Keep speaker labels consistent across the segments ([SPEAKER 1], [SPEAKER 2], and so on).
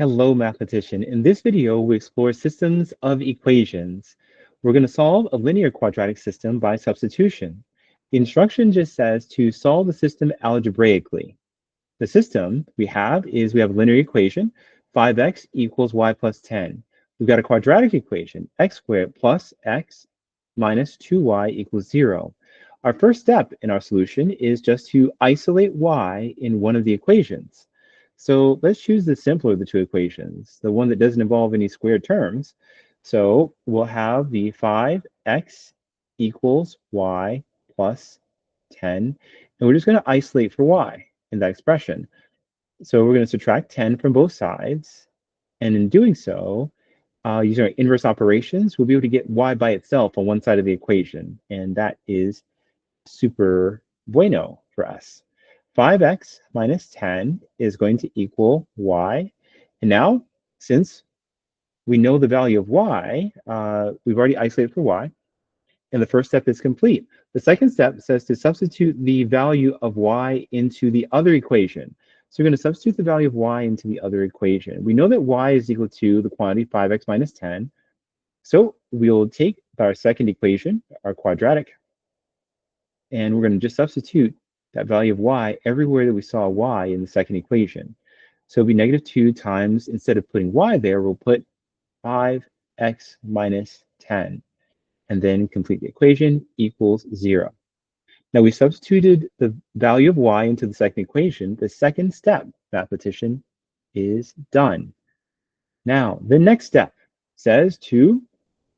[SPEAKER 1] Hello, mathematician. In this video, we explore systems of equations. We're going to solve a linear quadratic system by substitution. The instruction just says to solve the system algebraically. The system we have a linear equation, 5x equals y plus 10. We've got a quadratic equation, x squared plus x minus 2y equals 0. Our first step in our solution is just to isolate y in one of the equations. So let's choose the simpler of the two equations, the one that doesn't involve any squared terms. So we'll have the 5x equals y plus 10, and we're just going to isolate for y in that expression. So we're going to subtract 10 from both sides, and in doing so, using our inverse operations, we'll be able to get y by itself on one side of the equation, and that is super bueno for us. 5x minus 10 is going to equal y. And now, since we know the value of y, we've already isolated for y, and the first step is complete. The second step says to substitute the value of y into the other equation. So we're going to substitute the value of y into the other equation. We know that y is equal to the quantity 5x minus 10. So we'll take our second equation, our quadratic, and we're going to just substitute that value of y everywhere that we saw y in the second equation. So it'll be negative 2 times, instead of putting y there, we'll put 5x minus 10. And then complete the equation, equals 0. Now we substituted the value of y into the second equation. The second step, mathematician, is done. Now, the next step says to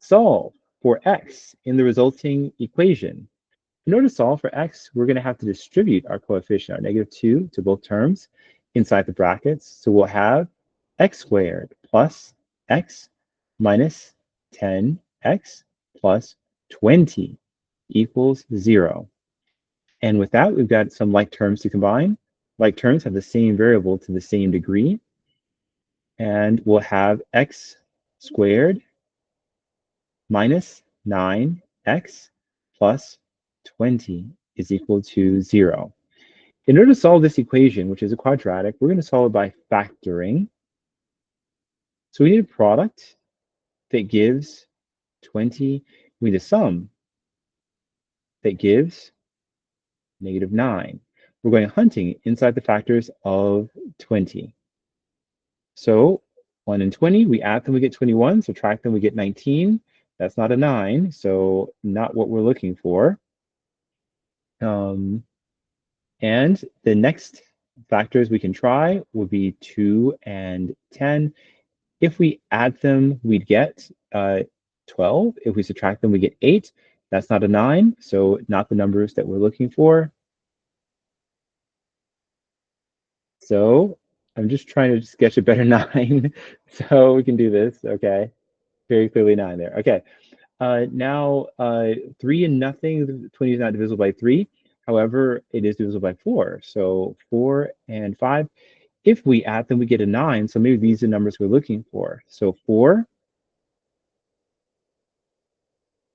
[SPEAKER 1] solve for x in the resulting equation. In order to solve for x, we're going to have to distribute our coefficient, our negative 2, to both terms inside the brackets. So we'll have x squared plus x minus 10x plus 20 equals 0. And with that, we've got some like terms to combine. Like terms have the same variable to the same degree. And we'll have x squared minus 9x plus 20 is equal to 0. In order to solve this equation, which is a quadratic, we're going to solve it by factoring. So we need a product that gives 20. We need a sum that gives negative 9. We're going hunting inside the factors of 20. So 1 and 20, we add them, we get 21. Subtract them, we get 19. That's not a 9, so not what we're looking for. And the next factors we can try would be 2 and 10. If we add them, we'd get 12. If we subtract them, we get 8. That's not a 9, so not the numbers that we're looking for. So I'm just trying to sketch a better 9, so we can do this. Okay, very clearly 9 there. Okay, now 3 and nothing, 20 is not divisible by 3. However, it is divisible by 4. So 4 and 5. If we add them, we get a 9. So maybe these are the numbers we're looking for. So 4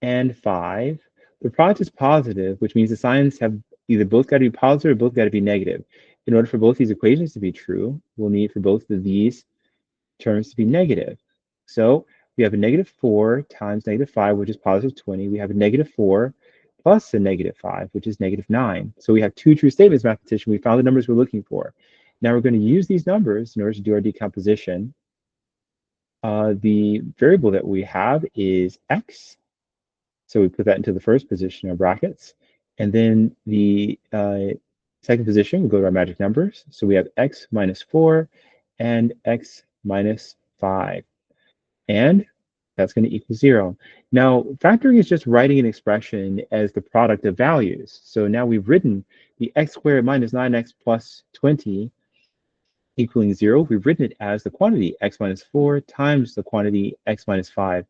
[SPEAKER 1] and 5. The product is positive, which means the signs have either both got to be positive or both got to be negative. In order for both these equations to be true, we'll need for both of these terms to be negative. So we have a negative 4 times negative 5, which is positive 20. We have a negative 4 plus a negative 5, which is negative 9. So we have two true statements, mathematician. We found the numbers we're looking for. Now we're going to use these numbers in order to do our decomposition. The variable that we have is x. So we put that into the first position in our brackets. And then the second position, we go to our magic numbers. So we have x minus 4 and x minus 5. And that's going to equal 0. Now, factoring is just writing an expression as the product of values. So now we've written the x squared minus 9x plus 20 equaling 0. We've written it as the quantity x minus 4 times the quantity x minus 5.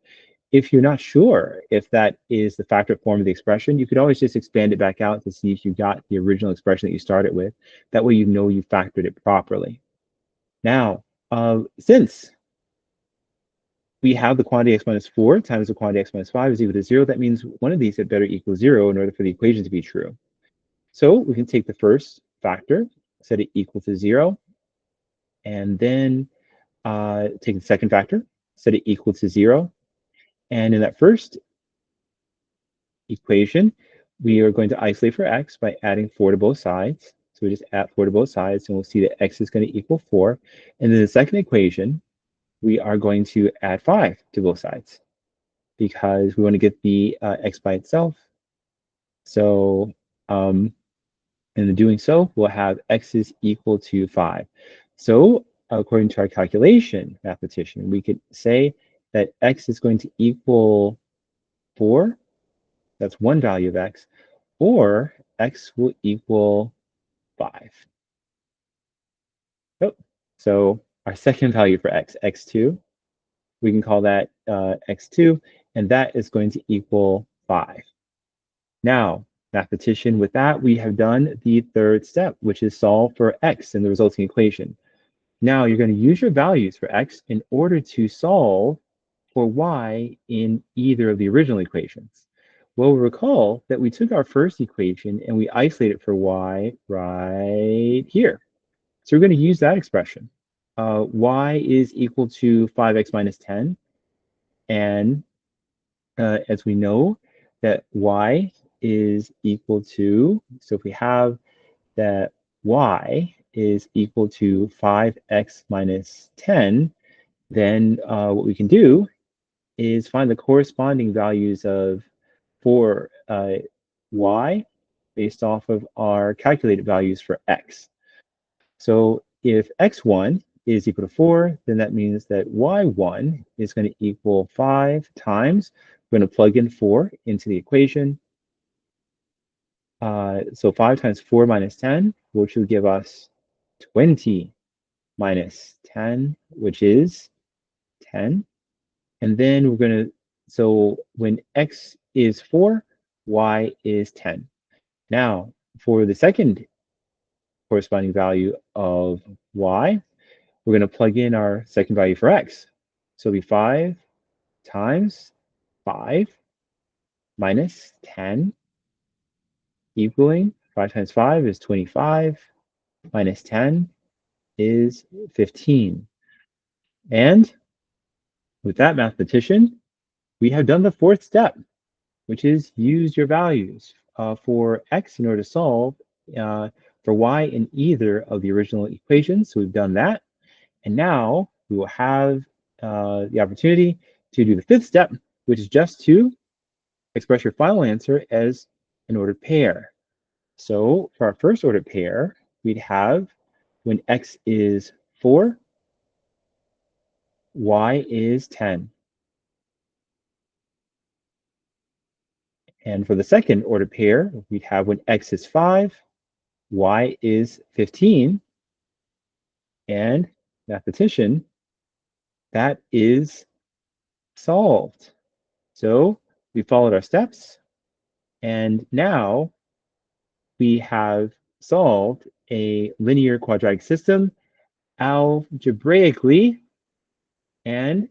[SPEAKER 1] If you're not sure if that is the factor form of the expression, you could always just expand it back out to see if you got the original expression that you started with. That way you know you factored it properly. Now, since we have the quantity x minus 4 times the quantity x minus 5 is equal to 0. That means one of these had better equal 0 in order for the equation to be true. So we can take the first factor, set it equal to 0, and then take the second factor, set it equal to 0. And in that first equation, we are going to isolate for x by adding 4 to both sides. So we just add 4 to both sides, and we'll see that x is going to equal 4. And then the second equation, we are going to add 5 to both sides because we want to get the x by itself. So in doing so, we'll have x is equal to 5. So according to our calculation mathematician, we could say that x is going to equal 4. That's one value of x. Or x will equal 5. Oh, so our second value for x, x2, we can call that x2, and that is going to equal 5. Now, mathematician, with that, we have done the third step, which is solve for x in the resulting equation. Now, you're going to use your values for x in order to solve for y in either of the original equations. Well, recall that we took our first equation and we isolated for y right here. So we're going to use that expression. Y is equal to 5x minus 10. And as we know that y is equal to, so if we have that y is equal to 5x minus 10, then what we can do is find the corresponding values of for y based off of our calculated values for x. So if x1 is equal to 4, then that means that y1 is going to equal 5 times. We're going to plug in 4 into the equation. So 5 times 4 minus 10, which will give us 20 minus 10, which is 10. And then we're going to, so when x is 4, y is 10. Now, for the second corresponding value of y, we're going to plug in our second value for x. So it'll be 5 times 5 minus 10 equaling 5 times 5 is 25 minus 10 is 15. And with that, mathematician, we have done the fourth step, which is use your values for x in order to solve for y in either of the original equations. So we've done that. And now we will have the opportunity to do the fifth step, which is just to express your final answer as an ordered pair. So for our first ordered pair, we'd have when x is 4, y is 10. And for the second ordered pair, we'd have when x is 5, y is 15. And mathematician, that is solved. So we followed our steps, and now we have solved a linear quadratic system algebraically. And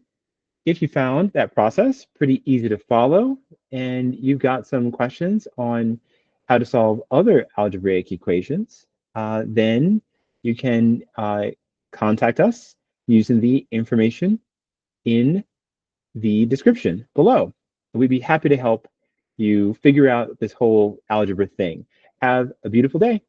[SPEAKER 1] if you found that process pretty easy to follow, and you've got some questions on how to solve other algebraic equations, then you can contact us using the information in the description below. We'd be happy to help you figure out this whole algebra thing. Have a beautiful day.